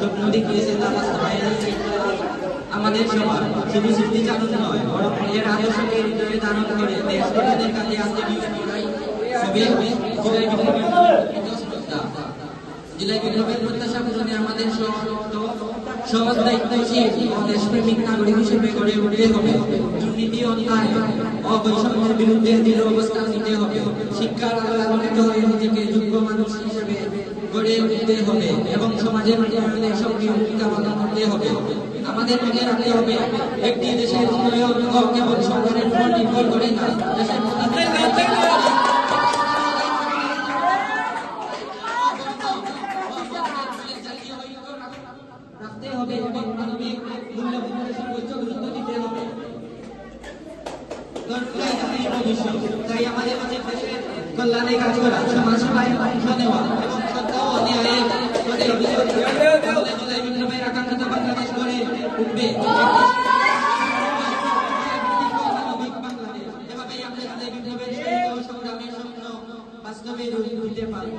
স্বপ্ন দেখিয়েছে তা বাস্তবায়নে আমাদের সবার শুধু স্মৃতিচারণ নয়, বরং এর আদর্শকে হৃদয়ে ধারণ করে দেশ গঠনের কাজে আন্তরিক জুলাই বিপ্লবের প্রত্যাশা পূরণে আমাদের সহজ দায়িত্বশীল ও দেশপ্রেমিক নাগরিক হিসেবে গড়ে উঠতে হবে। দুর্নীতি, অন্যায় ও বৈষম্যের বিরুদ্ধে দৃঢ় অবস্থান নিতে হবে। শিক্ষার আলোয় আলোকিত হয়ে নিজেকে যোগ্য মানুষ হিসেবে গড়ে উঠতে হবে এবং সমাজের উন্নয়নে সক্রিয় ভূমিকা পালন করতে হবে। আমাদের মনে রাখতে হবে, একটি দেশের উন্নয়ন কেবল সরকারের উপর নির্ভর করে না, দেশের রাখতে হবে এবং মানবিক মূল্যবোধের সর্বোচ্চ গুরুত্ব দিতে হবে। তাই আমাদের উচিত দেশের কল্যাণে কাজ করা, সমাজ সেবায় অংশ নেওয়া এবং সত্য ও ন্যায়ের প্রতি অবিচল থাকা। জুলাই বিপ্লবের আকাঙ্ক্ষিত বাংলাদেশ গড়ে উঠবে এভাবেই আমরা জুলাই বিপ্লবের সংগ্রামের স্বপ্ন বাস্তবে রূপ দিতে পারি।